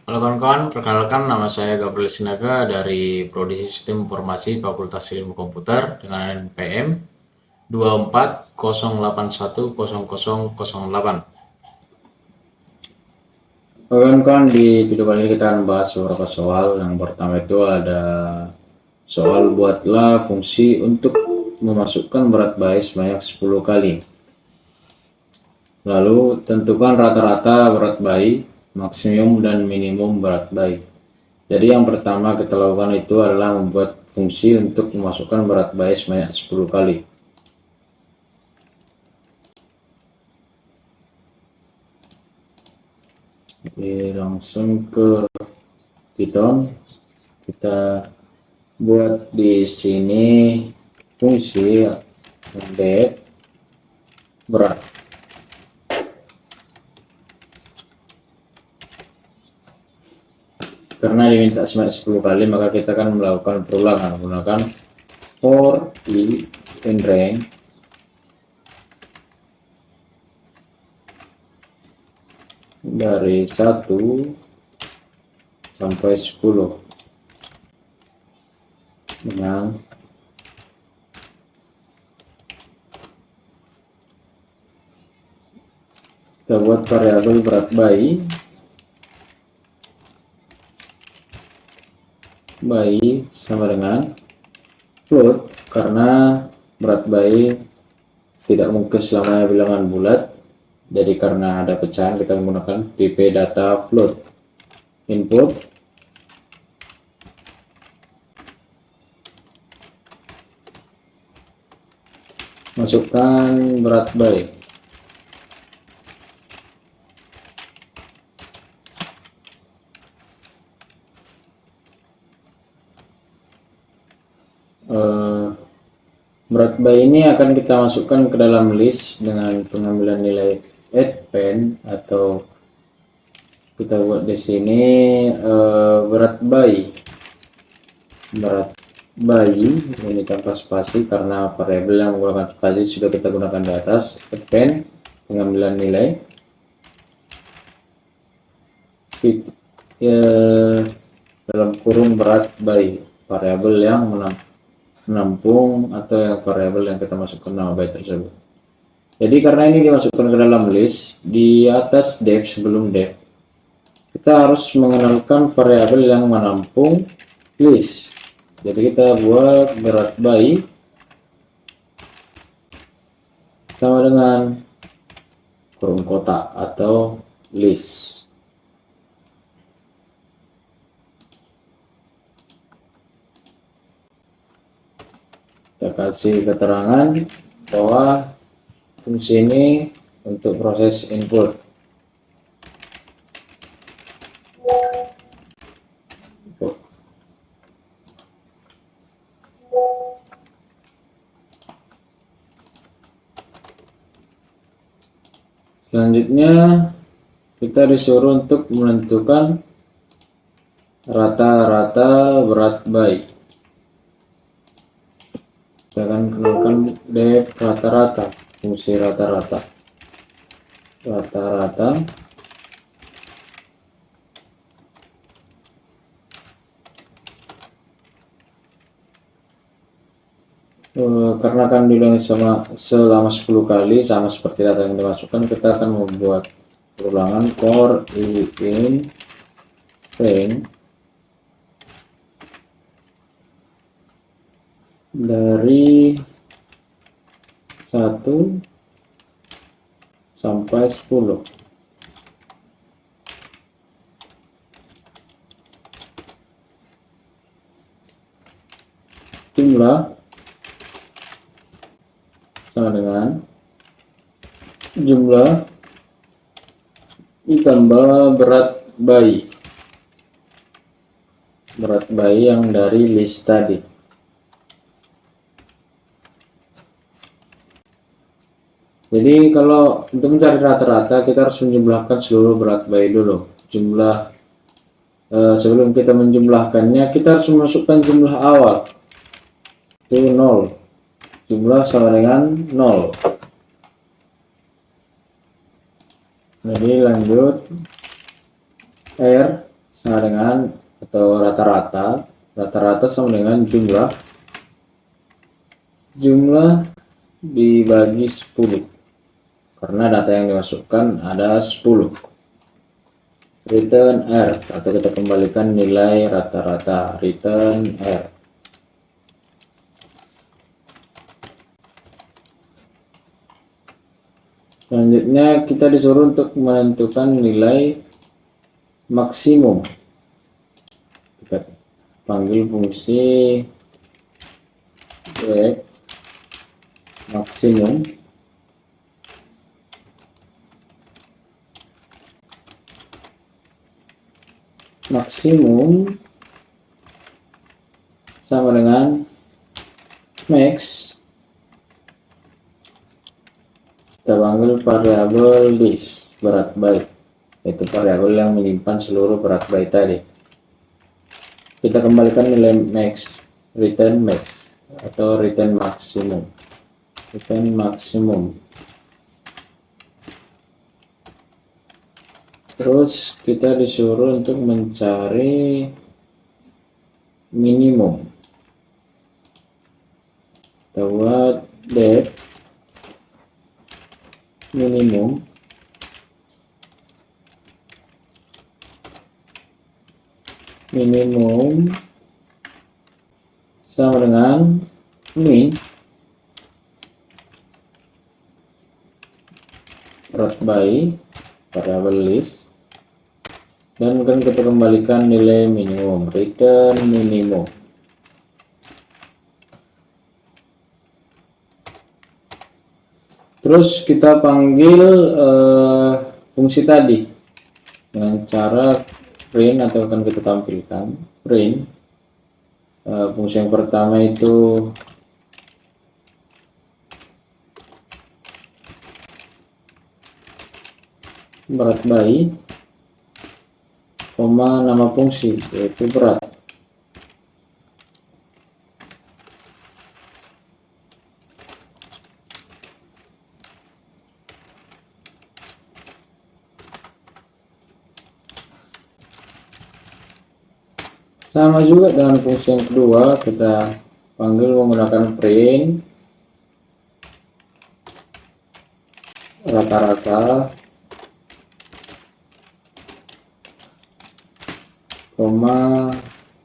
Halo kawan-kawan, perkenalkan nama saya Gabriel Sinaga dari Prodi Sistem Informasi Fakultas Ilmu Komputer dengan NPM 2408100008. Kawan-kawan, di video kali ini kita akan membahas beberapa soal. Yang pertama itu ada soal buatlah fungsi untuk memasukkan berat bayi sebanyak 10 kali. Lalu tentukan rata-rata berat bayi, maksimum dan minimum berat bayi. Jadi yang pertama kita lakukan itu adalah membuat fungsi untuk memasukkan berat bayi sebanyak 10 kali. Oke, langsung ke Python. Kita buat di sini fungsi update berat. Karena diminta sebanyak 10 kali, maka kita akan melakukan perulangan menggunakan for i in range dari 1 sampai 10 dengan kita buat variabel berat bayi sama dengan float, karena berat bayi tidak mungkin selamanya bilangan bulat. Jadi karena ada pecahan kita menggunakan tipe data float. Input masukkan berat bayi. Berat bayi ini akan kita masukkan ke dalam list dengan pengambilan nilai append, atau kita buat di sini berat bayi ini tanpa spasi karena variabel yang menggunakan spasi sudah kita gunakan di atas. Append pengambilan nilai dalam kurung berat bayi, variabel yang menampung atau yang variabel yang kita masukkan nama bayi tersebut. Jadi karena ini dimasukkan ke dalam list, di atas def sebelum def kita harus mengenalkan variabel yang menampung list. Jadi kita buat berat bayi sama dengan kurung kotak atau list. Kita kasih keterangan bahwa fungsi ini untuk proses input. Selanjutnya kita disuruh untuk menentukan rata-rata berat bayi. Kita akan kenalkan def rata-rata, fungsi rata-rata. Karena akan diulangi selama 10 kali sama seperti data yang dimasukkan, kita akan membuat ulangan for i in range dari 1 sampai 10. Jumlah sama dengan jumlah ditambah berat bayi yang dari list tadi. Jadi kalau untuk mencari rata-rata kita harus menjumlahkan seluruh berat bayi dulu. Sebelum kita menjumlahkannya kita harus memasukkan jumlah awal itu 0. Jumlah sama dengan 0. Jadi lanjut R sama dengan atau rata-rata sama dengan jumlah dibagi 10 karena data yang dimasukkan ada 10. Return R atau kita kembalikan nilai rata-rata, return R. Selanjutnya kita disuruh untuk menentukan nilai maksimum. Kita panggil fungsi get maksimum sama dengan max. Kita panggil variabel this berat byte, yaitu variabel yang menyimpan seluruh berat byte tadi. Kita kembalikan nilai max, return max atau return maksimum. Terus kita disuruh untuk mencari minimum. Kita buat depth minimum sama dengan min berat by variabel list, dan kan kita kembalikan nilai minimum, return minimum. Terus kita panggil fungsi tadi dengan cara print, atau akan kita tampilkan print. Fungsi yang pertama itu berat by, nama fungsi yaitu berat. Sama juga dengan fungsi yang kedua, kita panggil menggunakan print rata-rata,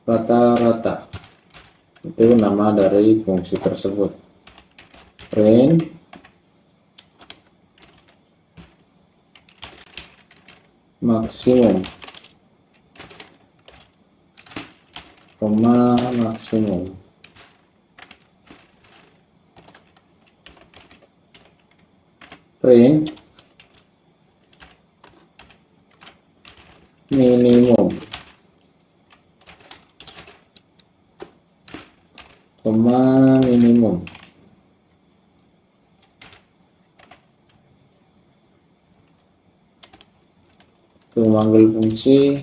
rata-rata. Itu nama dari fungsi tersebut. Print maksimum, maksimum. Print minimum, minimum. Untuk memanggil fungsi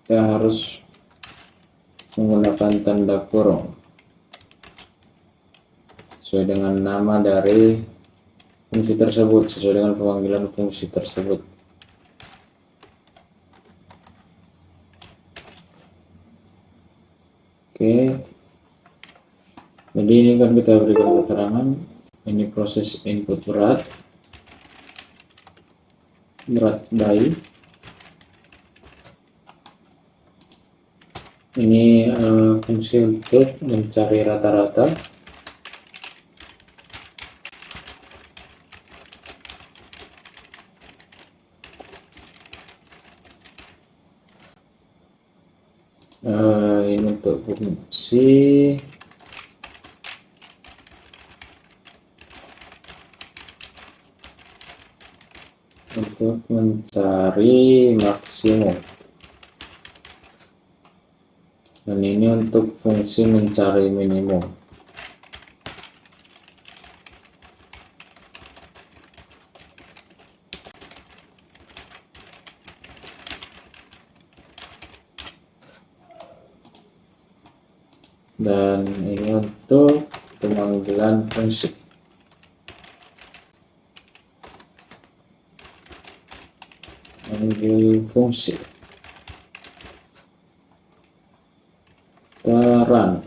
kita harus menggunakan tanda kurung sesuai dengan nama dari fungsi tersebut, sesuai dengan pemanggilan fungsi tersebut. Oke, jadi ini kan kita berikan keterangan ini proses input berat by, ini fungsi untuk mencari rata-rata, ini untuk fungsi untuk mencari maksimum, dan ini untuk fungsi mencari minimum. Dan ini untuk pemanggilan fungsi. Panggil fungsi. run.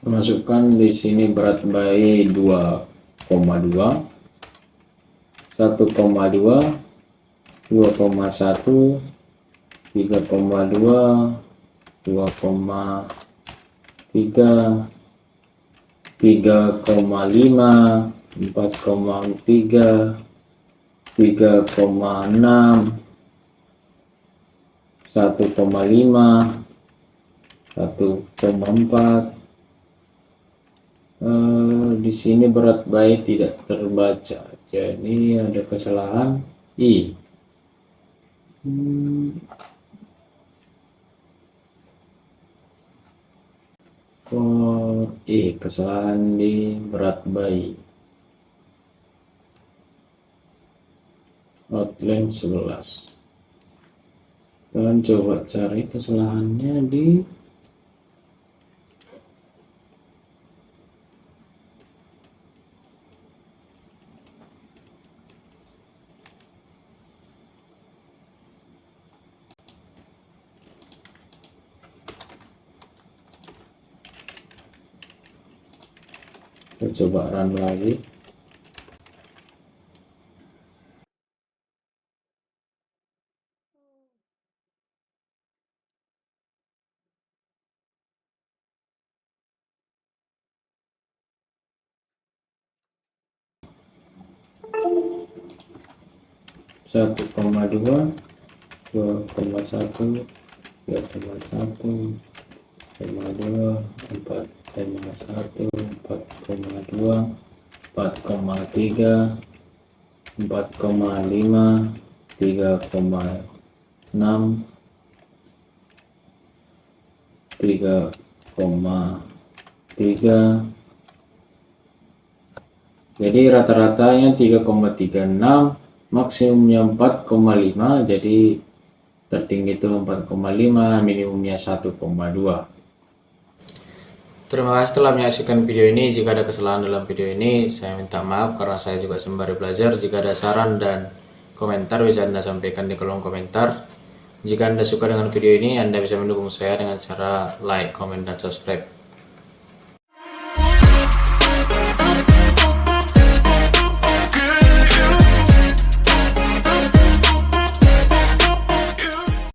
Masukkan di sini berat bayi 2,2, 1,2, 2,1, 3,2, 2,3, 3,5, 4,3, 3,6, 1,5, 1,4. Di sini berat bayi tidak terbaca, jadi ada kesalahan I. Kesalahan di berat bayi. Outline 11. Kalian coba cari kesalahannya di coba run lagi. Satu koma dua, 2,1, 3,1, 5,2, 4,1, 4,2, 4,3, 4,5, 3,6, 3,3. Jadi rata-ratanya 3,36, maksimumnya 4,5, jadi tertinggi itu 4,5, minimumnya 1,2. Terima kasih telah menyaksikan video ini. Jika ada kesalahan dalam video ini, saya minta maaf karena saya juga sembari belajar. Jika ada saran dan komentar, bisa Anda sampaikan di kolom komentar. Jika Anda suka dengan video ini, Anda bisa mendukung saya dengan cara like, komen, dan subscribe.